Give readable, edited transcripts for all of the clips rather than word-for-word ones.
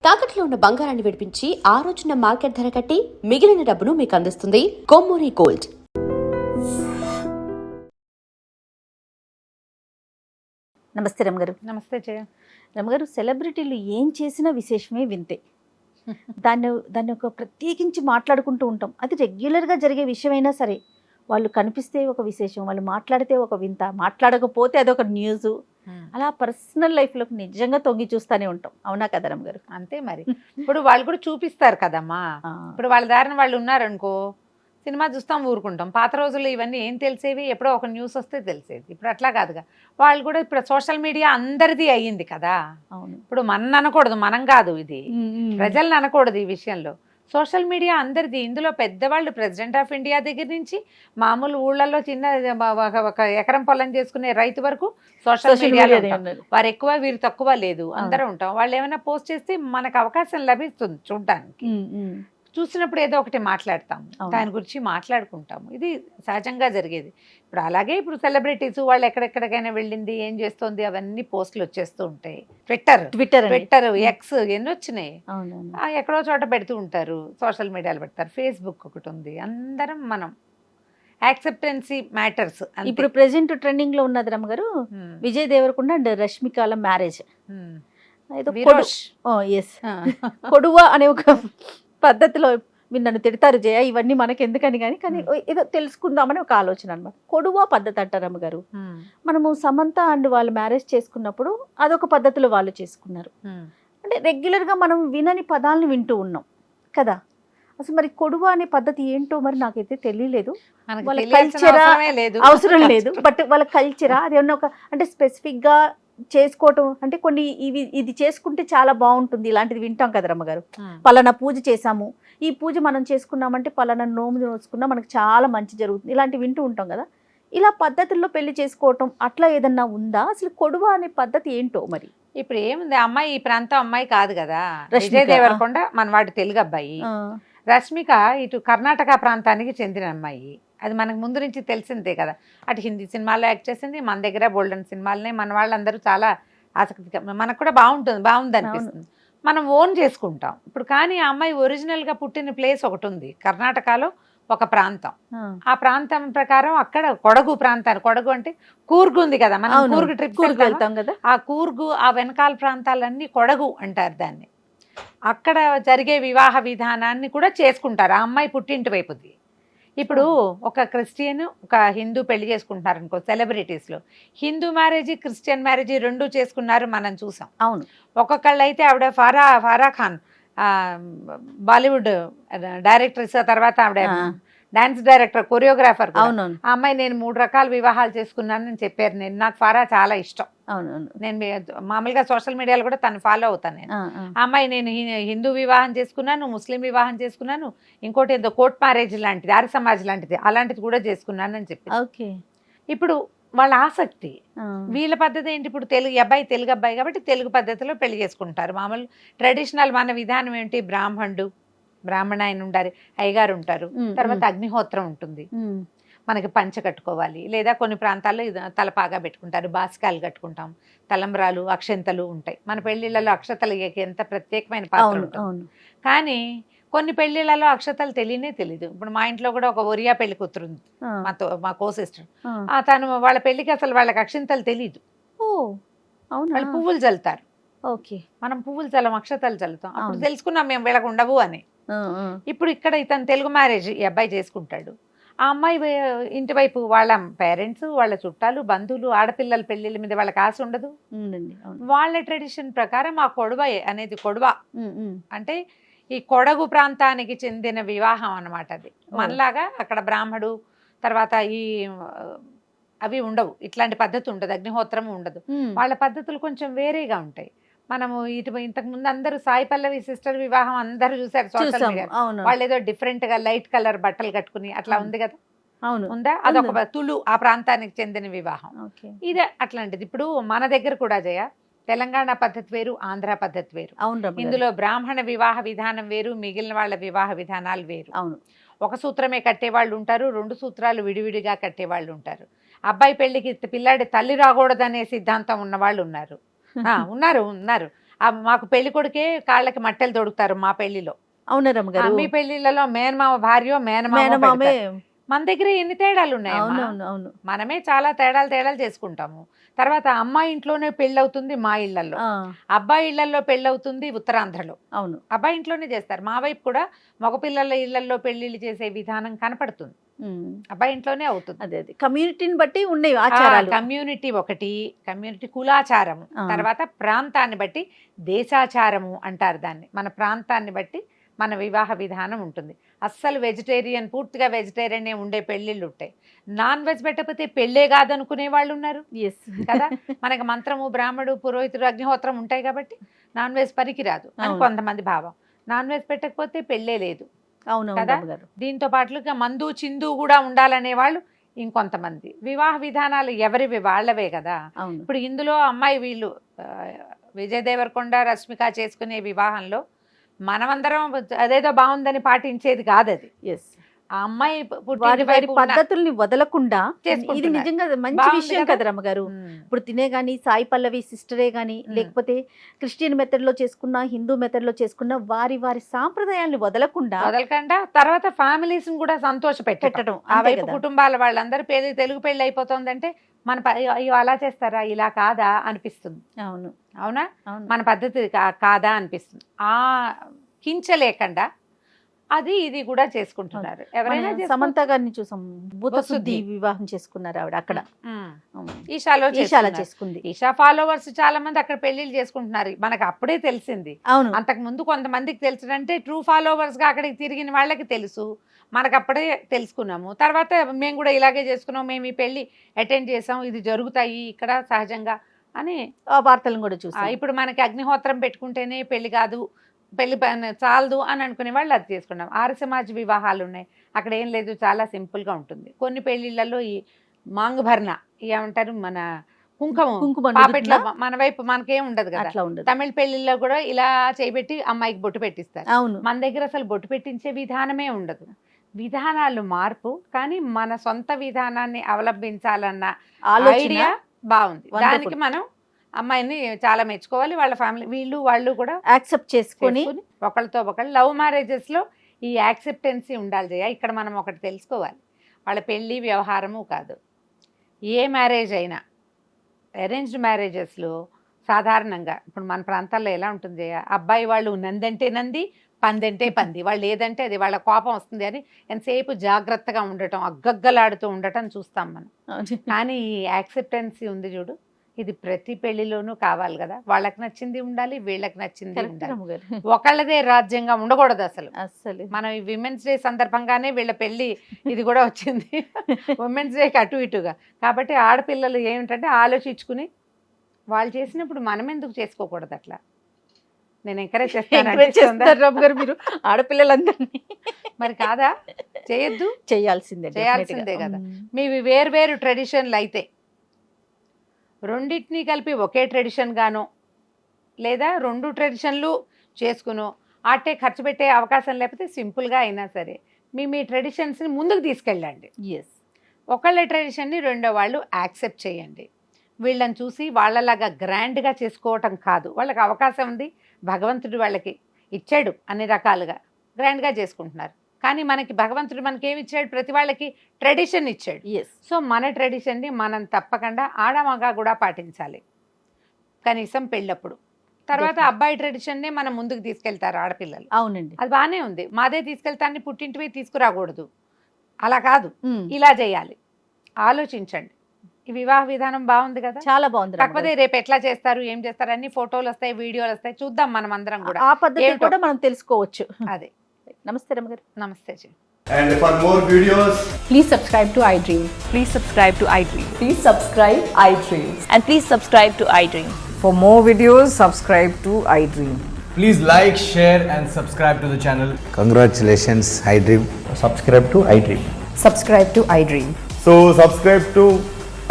తాకట్లో ఉన్న బంగారాన్ని విడిపించి ఆ రోజున మార్కెట్ ధర కట్టి మిగిలిన డబ్బును మీకు అందిస్తుంది కొమ్మూరి గోల్డ్. నమస్తే రమగారు. నమస్తే జయ. రమగారు, సెలబ్రిటీలు ఏం చేసినా విశేషమే వింతే. దాన్ని ఒక ప్రత్యేకించి మాట్లాడుకుంటూ ఉంటాం. అది రెగ్యులర్గా జరిగే విషయమైనా సరే, వాళ్ళు కనిపిస్తే ఒక విశేషం, వాళ్ళు మాట్లాడితే ఒక వింత, మాట్లాడకపోతే అదొక న్యూస్. అలా పర్సనల్ లైఫ్లోకి నిజంగా తొంగి చూస్తూనే ఉంటాం. అవునా కదా రమగారు? అంతే మరి. ఇప్పుడు వాళ్ళు కూడా చూపిస్తారు కదమ్మా. ఇప్పుడు వాళ్ళ దారిన వాళ్ళు ఉన్నారనుకో, సినిమా చూస్తాం, ఊరుకుంటాం. పాత రోజుల్లో ఇవన్నీ ఏం తెలిసేవి, ఎప్పుడో ఒక న్యూస్ వస్తే తెలిసేది. ఇప్పుడు అట్లా కాదుగా. వాళ్ళు కూడా ఇప్పుడు సోషల్ మీడియా అందరిది అయ్యింది కదా. అవును. ఇప్పుడు మన అనకూడదు, మనం కాదు, ఇది ప్రజల్ని అనకూడదు ఈ విషయంలో. సోషల్ మీడియా అందరిది. ఇందులో పెద్దవాళ్ళు ప్రెసిడెంట్ ఆఫ్ ఇండియా దగ్గర నుంచి మామూలు ఊళ్ళల్లో చిన్న ఒక ఎకరం పొలం చేసుకునే రైతు వరకు సోషల్ మీడియాలో వారు ఎక్కువ వీరు తక్కువ లేదు, అందరూ ఉంటాం. వాళ్ళు ఏమైనా పోస్ట్ చేస్తే మనకు అవకాశం లభిస్తుంది చూడడానికి. చూసినప్పుడు ఏదో ఒకటి మాట్లాడతాం, దాని గురించి మాట్లాడుకుంటాము. ఇది సహజంగా జరిగేది. ఇప్పుడు అలాగే ఇప్పుడు సెలబ్రిటీస్ వాళ్ళు ఎక్కడెక్కడికైనా వెళ్ళింది, ఏం చేస్తుంది, అవన్నీ పోస్టులు వచ్చేస్తూ ఉంటాయి. ట్విట్టర్ ఎక్స్ ఎన్ని వచ్చినాయి, ఎక్కడో చోట పెడుతూ ఉంటారు, సోషల్ మీడియాలో పెడతారు. ఫేస్బుక్ ఒకటి ఉంది. అందరం మనం యాక్సెప్టెన్సీ మ్యాటర్స్. ఇప్పుడు ప్రెసెంట్ ట్రెండింగ్ లో ఉన్నది రమగారు, విజయ్ దేవరకొండ అండ్ రష్మికాల మ్యారేజ్. కొడువ అనే ఒక పద్ధతిలో మీరు నన్ను తిడతారు జయ, ఇవన్నీ మనకి ఎందుకని కానీ ఏదో తెలుసుకుందామని ఒక ఆలోచన అనమాట. కొడువ పద్ధతి అంటారు రమ్మగారు. మనము సమంత అండ్ వాళ్ళు మ్యారేజ్ చేసుకున్నప్పుడు అదొక పద్ధతిలో వాళ్ళు చేసుకున్నారు. అంటే రెగ్యులర్గా మనం వినని పదాలను వింటూ ఉన్నాం కదా. అసలు మరి కొడువ అనే పద్ధతి ఏంటో మరి నాకైతే తెలియలేదు. వాళ్ళ కల్చరా అవసరం లేదు, బట్ వాళ్ళ కల్చరా అదేమన్నా ఒక అంటే స్పెసిఫిక్గా చేసుకోవటం అంటే కొన్ని ఇది చేసుకుంటే చాలా బాగుంటుంది, ఇలాంటిది వింటాం కదా రమ్మగారు. పలానా పూజ చేసాము, ఈ పూజ మనం చేసుకున్నామంటే పలానా నోము నోసుకున్నా మనకు చాలా మంచి జరుగుతుంది, ఇలాంటివి వింటూ ఉంటాం కదా. ఇలా పద్ధతుల్లో పెళ్లి చేసుకోవటం అట్లా ఏదన్నా ఉందా? అసలు కొడువ అనే పద్ధతి ఏంటో మరి. ఇప్పుడు ఏముంది, అమ్మాయి ఈ ప్రాంతం అమ్మాయి కాదు కదా. విజయ్ దేవరకొండ మనవాడు తెలుగు అబ్బాయి, రష్మిక ఇటు కర్ణాటక ప్రాంతానికి చెందిన అమ్మాయి. అది మనకు ముందు నుంచి తెలిసిందే కదా. అటు హిందీ సినిమాల్లో యాక్ట్ చేసింది, మన దగ్గర బోల్డెన్ సినిమాలనే మన వాళ్ళందరూ చాలా ఆసక్తిగా, మనకు కూడా బాగుంది అనిపిస్తుంది, మనం ఓన్ చేసుకుంటాం ఇప్పుడు. కానీ ఆ అమ్మాయి ఒరిజినల్గా పుట్టిన ప్లేస్ ఒకటి ఉంది కర్ణాటకలో, ఒక ప్రాంతం. ఆ ప్రాంతం ప్రకారం అక్కడ కొడగు ప్రాంతాన్ని, కొడగు అంటే కూర్గు ఉంది కదా, మనం కూర్గు ట్రిప్ వెళ్తాం కదా, ఆ కూర్గు ఆ వెనకాల ప్రాంతాలన్నీ కొడగు అంటారు దాన్ని. అక్కడ జరిగే వివాహ విధానాన్ని కూడా చేసుకుంటారు ఆ అమ్మాయి పుట్టింటి వైపుది. ఇప్పుడు ఒక క్రిస్టియన్ ఒక హిందూ పెళ్లి చేసుకుంటున్నారు అనుకో, సెలబ్రిటీస్లో హిందూ మ్యారేజ్ క్రిస్టియన్ మ్యారేజ్ రెండూ చేసుకున్నారు, మనం చూసాం. అవును. ఒక్కొక్కళ్ళు అయితే ఆవిడ ఫారా ఖాన్ బాలీవుడ్ డైరెక్టర్స్, తర్వాత ఆవిడ డాన్స్ డైరెక్టర్, కొరియోగ్రాఫర్. అవును. ఆ అమ్మాయి నేను 3 రకాల వివాహాలు చేసుకున్నానని చెప్పారు. నాకు ఫారా చాలా ఇష్టం. అవునవును. నేను మామూలుగా సోషల్ మీడియాలో కూడా తను ఫాలో అవుతాను నేను. ఆ అమ్మాయి నేను హిందూ వివాహం చేసుకున్నాను, ముస్లిం వివాహం చేసుకున్నాను, ఇంకోటి ఏదో కోర్ట్ మ్యారేజ్ లాంటిది, ఆర్య సమాజ్ లాంటిది, అలాంటిది కూడా చేసుకున్నాను అని చెప్పి. ఓకే. ఇప్పుడు వాళ్ళ ఆసక్తి, వీళ్ళ పద్ధతి ఏంటి, ఇప్పుడు తెలుగు అబ్బాయి కాబట్టి తెలుగు పద్ధతిలో పెళ్లి చేసుకుంటారు. మామూలు ట్రెడిషనల్ మన విధానం ఏంటి, బ్రాహ్మణ ఆయన ఉండాలి, అయ్యగారు ఉంటారు, తర్వాత అగ్నిహోత్రం ఉంటుంది, మనకి పంచ కట్టుకోవాలి, లేదా కొన్ని ప్రాంతాల్లో తలపాగా పెట్టుకుంటారు, బాసికాలు కట్టుకుంటాం, తలంబ్రాలు, అక్షంతలు ఉంటాయి. మన పెళ్లిళ్ళలో అక్షతలు ఎంత ప్రత్యేకమైన పాత్ర ఉంటుంది. కానీ కొన్ని పెళ్లిళ్ళలో అక్షతలు తెలీదు. ఇప్పుడు మా ఇంట్లో కూడా ఒక ఒరియా పెళ్లి కూతురుంది, మా కో సిస్టర్. తను వాళ్ళ పెళ్లికి అసలు వాళ్ళకి అక్షంతలు తెలీదు. వాళ్ళు పువ్వులు చల్లుతారు. ఓకే. మనం పువ్వులు చల్లం, అక్షతలు చల్లుతాం. అప్పుడు తెలుసుకున్నాం మేము వీళ్ళకు ఉండవు అని. ఇప్పుడు ఇక్కడ ఇతను తెలుగు మ్యారేజ్ ఈ అబ్బాయి చేసుకుంటాడు. ఆ అమ్మాయి ఇంటి వైపు వాళ్ళ పేరెంట్స్, వాళ్ళ చుట్టాలు, బంధువులు, ఆడపిల్లల పెళ్లిళ్ళ మీద వాళ్ళకి ఆశ ఉండదు. వాళ్ళ ట్రెడిషన్ ప్రకారం ఆ కొడవ అనేది, కొడవ అంటే ఈ కొడగు ప్రాంతానికి చెందిన వివాహం అన్నమాట. అది మనలాగా అక్కడ బ్రాహ్మడు తర్వాత ఈ అవి ఉండవు, ఇట్లాంటి పద్ధతి ఉండదు, అగ్నిహోత్రం ఉండదు. వాళ్ళ పద్ధతులు కొంచెం వేరేగా ఉంటాయి. మనము ఇంతకు ముందు అందరూ సాయి పల్లవి సిస్టర్ వివాహం అందరూ చూసారు సోషల్ మీడియా. వాళ్ళు ఏదో డిఫరెంట్ గా లైట్ కలర్ బట్టలు కట్టుకుని అట్లా ఉంది కదా, ఉందా? అదొక తులు ఆ ప్రాంతానికి చెందిన వివాహం. ఇదే అట్లాంటిది. ఇప్పుడు మన దగ్గర కూడా జయ, తెలంగాణ పద్ధతి వేరు, ఆంధ్ర పద్ధతి వేరు. ఇందులో బ్రాహ్మణ వివాహ విధానం వేరు, మిగిలిన వాళ్ళ వివాహ విధానాలు వేరు. ఒక సూత్రమే కట్టేవాళ్ళు ఉంటారు, 2 సూత్రాలు విడివిడిగా కట్టేవాళ్ళు ఉంటారు. అబ్బాయి పెళ్లికి పిల్లాడి తల్లి రాకూడదనే సిద్ధాంతం ఉన్నవాళ్ళు ఉన్నారు. మాకు పెళ్లి కొడుకే కాళ్ళకి మట్టెలు తొడుగుతారు మా పెళ్లిలో. అవునా రమ్మగారు? మీ పెళ్లిళ్ళలో మేనమామ భార్య మేనమామ మేనమామే. మన దగ్గర ఎన్ని తేడాలు ఉన్నాయి. అవును. మనమే చాలా తేడాలు చేసుకుంటాము. తర్వాత అమ్మాయి ఇంట్లోనే పెళ్లి అవుతుంది మా ఇళ్లలో, అబ్బాయి ఇళ్లలో పెళ్లి అవుతుంది ఉత్తరాంధ్రలో. అవును, అబ్బాయి ఇంట్లోనే చేస్తారు. మా వైపు కూడా మగపిల్లల ఇళ్లలో పెళ్లిళ్ళు చేసే విధానం కనపడుతుంది, అబ్బాయి ఇంట్లోనే అవుతుంది. అదే కమ్యూనిటీని బట్టి ఉన్నాయి ఆచారాలు. కమ్యూనిటీ ఒకటి, కమ్యూనిటీ కులాచారము, తర్వాత ప్రాంతాన్ని బట్టి దేశాచారము అంటారు దాన్ని. మన ప్రాంతాన్ని బట్టి మన వివాహ విధానం ఉంటుంది. అస్సలు వెజిటేరియన్, పూర్తిగా వెజిటేరియన్ ఉండే పెళ్లిళ్ళు ఉంటాయి. నాన్ వెజ్ పెట్టకపోతే పెళ్ళే కాదనుకునే వాళ్ళు ఉన్నారు కదా. మనకి మంత్రము, బ్రాహ్మడు, పురోహితుడు, అగ్నిహోత్రం ఉంటాయి కాబట్టి నాన్ వెజ్ పనికిరాదు అని కొంతమంది భావం. నాన్ వెజ్ పెట్టకపోతే పెళ్ళే లేదు కదా. దీంతో పాటుగా మందు చిందు కూడా ఉండాలనే వాళ్ళు ఇంకొంతమంది. వివాహ విధానాలు ఎవరివి వాళ్ళవే కదా. ఇప్పుడు ఇందులో అమ్మాయి వీళ్ళు విజయ్ దేవరకొండ, రష్మిక చేసుకునే వివాహంలో మనమందరం అదేదో బాగుందని పాటించేది కాదు అది. ఆ అమ్మాయి పద్ధతుల్ని వదలకుండా, ఇది నిజంగా మంచి విషయం కదా రమ్మగారు. ఇప్పుడు తినే గాని సాయి పల్లవి సిస్టరే గాని, లేకపోతే క్రిస్టియన్ మెథడ్ లో చేసుకున్నా, హిందూ మెథడ్ లో చేసుకున్నా, వారి వారి వదలకుండా తర్వాత ఫ్యామిలీస్ కూడా సంతోష పెట్టడం. ఆ వైపు కుటుంబాల వాళ్ళందరూ తెలుగు పెళ్లి అయిపోతుందంటే మన అయ్యో అలా చేస్తారా, ఇలా కాదా అనిపిస్తుంది. అవునా, మన పద్ధతి కాదా అనిపిస్తుంది. ఆ కించలేకుండా అది ఇది కూడా చేసుకుంటున్నారు. ఎవరైనా సమంత గారిని చూసాం, భూతశుద్ధి వివాహం చేసుకున్నారు ఆవిడ అక్కడ. ఈషాలో చేసుకుంది. ఈషా ఫాలోవర్స్ చాలా మంది అక్కడ పెళ్లిళ్ళు చేసుకుంటున్నారు. మనకు అప్పుడే తెలిసింది. అవును, అంతకు ముందు కొంతమందికి తెలుసునంటే ట్రూ ఫాలోవర్స్ గా అక్కడికి తిరిగిన వాళ్ళకి తెలుసు. మనకు అప్పుడే తెలుసుకున్నాము. తర్వాత మేము కూడా ఇలాగే చేసుకున్నాం, మేము ఈ పెళ్లి అటెండ్ చేసాం, ఇది జరుగుతాయి ఇక్కడ సహజంగా అని వార్తలను కూడా చూసాం. ఇప్పుడు మనకి అగ్నిహోత్రం పెట్టుకుంటేనే పెళ్లి కాదు, పెళ్లి చాలదు అని అనుకునే వాళ్ళు అది చేసుకున్నాం. ఆర్య సమాజ్ వివాహాలు ఉన్నాయి, అక్కడ ఏం లేదు, చాలా సింపుల్ గా ఉంటుంది. కొన్ని పెళ్లిళ్లలో ఈ మాంగభరణ ఏమంటారు, మన కుంకుమ పాపెట్లో మన వైపు మనకేం ఉండదు కదా. తమిళ పెళ్లిల్లో కూడా ఇలా చేయబెట్టి అమ్మాయికి బొట్టు పెట్టిస్తారు. మన దగ్గర అసలు బొట్టు పెట్టించే విధానమే ఉండదు. విధానాలు మార్పు, కానీ మన సొంత విధానాన్ని అవలంబించాలన్న ఐడియా బాగుంది. దానికి మనం అమ్మాయిని చాలా మెచ్చుకోవాలి. వాళ్ళ ఫ్యామిలీ వాళ్ళు కూడా యాక్సెప్ట్ చేసుకొని ఒకళ్ళతో ఒకళ్ళు. లవ్ మ్యారేజెస్ లో ఈ యాక్సెప్టెన్సీ ఉండాలి జయ. ఇక్కడ మనం ఒకటి తెలుసుకోవాలి, వాళ్ళ పెళ్లి వ్యవహారము కాదు. ఏ మ్యారేజ్ అయినా అరేంజ్డ్ మ్యారేజెస్లో సాధారణంగా ఇప్పుడు మన ప్రాంతాల్లో ఎలా ఉంటుంది జయ, అబ్బాయి వాళ్ళు నందంటే నంది, పందంటే పంది, వాళ్ళు ఏదంటే అది, వాళ్ళ కోపం వస్తుంది అని ఎంతసేపు జాగ్రత్తగా ఉండటం, అగ్గగ్గలాడుతూ ఉండటం చూస్తాం మనం. కానీ ఈ యాక్సెప్టెన్సీ ఉంది చూడు, ఇది ప్రతి పెళ్లిలోనూ కావాలి కదా. వాళ్ళకి నచ్చింది ఉండాలి, వీళ్ళకి నచ్చింది ఉండాలి. ఒకళ్ళదే రాజ్యంగా ఉండకూడదు అసలు. మనం ఈ విమెన్స్ డే సందర్భంగానే వీళ్ళ పెళ్లి ఇది కూడా వచ్చింది, ఉమెన్స్ డేకి అటు ఇటుగా. కాబట్టి ఆడపిల్లలు ఏమిటంటే ఆలోచించుకుని వాళ్ళు చేసినప్పుడు మనం ఎందుకు చేసుకోకూడదు అట్లా. నేను ఎంకరేజ్ చేస్తాను మీరు ఆడపిల్లలందరినీ. మరి కాదా, చేయొద్దు, చేయాల్సిందే కదా. మీవి వేరు ట్రెడిషన్లు అయితే రెండింటినీ కలిపి ఒకే ట్రెడిషన్ గానో, లేదా రెండు ట్రెడిషన్లు చేసుకునో, ఆటే ఖర్చు పెట్టే అవకాశం లేకపోతే సింపుల్గా అయినా సరే మీ ట్రెడిషన్స్ని ముందుకు తీసుకెళ్ళండి. ఒకళ్ళ ట్రెడిషన్ని రెండో వాళ్ళు యాక్సెప్ట్ చేయండి. వీళ్ళని చూసి వాళ్ళలాగా గ్రాండ్గా చేసుకోవటం కాదు. వాళ్ళకి అవకాశం ఉంది, భగవంతుడు వాళ్ళకి ఇచ్చాడు, అన్ని రకాలుగా గ్రాండ్గా చేసుకుంటున్నారు. కానీ మనకి భగవంతుడు మనకేమి ఇచ్చాడు, ప్రతి వాళ్ళకి ట్రెడిషన్ ఇచ్చాడు. సో మన ట్రెడిషన్ని మనం తప్పకుండా ఆడమగా కూడా పాటించాలి, కనీసం పెళ్ళప్పుడు. తర్వాత అబ్బాయి ట్రెడిషన్నే మనం ముందుకు తీసుకెళ్తారు ఆడపిల్లలు. అవునండి, అది బాగానే ఉంది. మాదే తీసుకెళ్తాన్ని పుట్టింటివి తీసుకురాకూడదు, అలా కాదు, ఇలా చేయాలి. ఆలోచించండి. ఈ వివాహ విధానం బాగుంది కదా, చాలా బాగుంది. కాకపోతే రేపు ఎట్లా చేస్తారు, ఏం చేస్తారు, అన్ని ఫోటోలు వస్తాయి, వీడియోలు వస్తాయి, చూద్దాం మనం అందరం కూడా. ఆ పద్ధతి కూడా మనం తెలుసుకోవచ్చు. అదే. నమస్తే రమ్మగారు. నమస్తే G. And for more videos, please subscribe to iDream. Please subscribe to iDream. Please subscribe iDream. And please subscribe to iDream. For more videos, subscribe to iDream. please like, share and subscribe to the channel. Congratulations, iDream. Subscribe to iDream. Subscribe to iDream. So subscribe to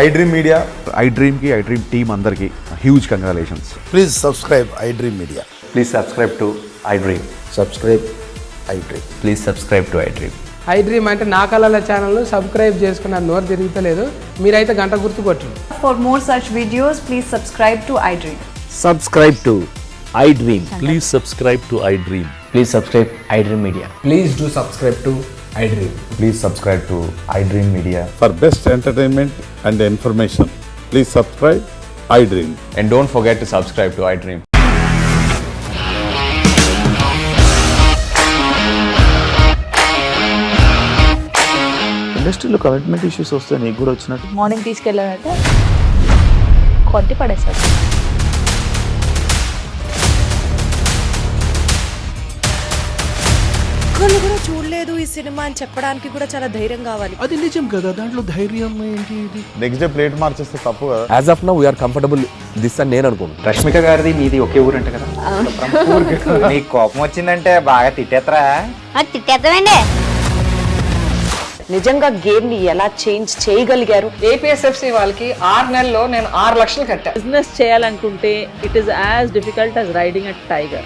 iDream Media. iDream ki iDream team andarki huge congratulations. Please subscribe iDream Media. Please subscribe to iDream. Subscribe iDream. Please subscribe to iDream. iDream అంటే నా కళల channel subscribe చేసుకున్న నోరు తిరుగుతలేదు, మీరైతే గంట గుర్తు కొట్టండి. For more such videos, please subscribe to iDream. Subscribe to iDream. Please subscribe to iDream. Please subscribe iDream Media. Please do subscribe to iDream. Please subscribe to iDream Media. For best entertainment and information, please subscribe iDream. And don't forget to subscribe to iDream. ఇండస్ట్రీలో commitment issues వస్తే నీకు కూడా వచ్చినట్టు morning తీసుకెళ్ళాలంటే కొట్టి పడేస్తారు. ఒక్కళ్ళు కూడా చూడలేదు ఈ సినిమా అని చెప్పడానికి కూడా చాలా ధైర్యం కావాలి. అది నిజం కదా, దాంట్లో ధైర్యం ఏంటి ఇది? నెక్స్ట్ డే ప్లేట్ మార్చేస్తే తప్పు కదా. As of now we are comfortable this అని నేను అనుకుంటున్నాను. రష్మిక గారిది మీది ఒకే ఊరు అంట కదా. నీకు కోపం వచ్చిందంటే బాగా తిట్టేత్తరా? తిట్టేద్దామండి. నిజంగా గేమ్ ని ఎలా చేంజ్ చేయగలిగారు? ఏపీఎస్ఎఫ్సి వాళ్ళకి 6 నెలల్లో నేను 6 లక్షలు కట్టా. బిజినెస్ చేయాలనుకుంటే it is as difficult as riding a tiger.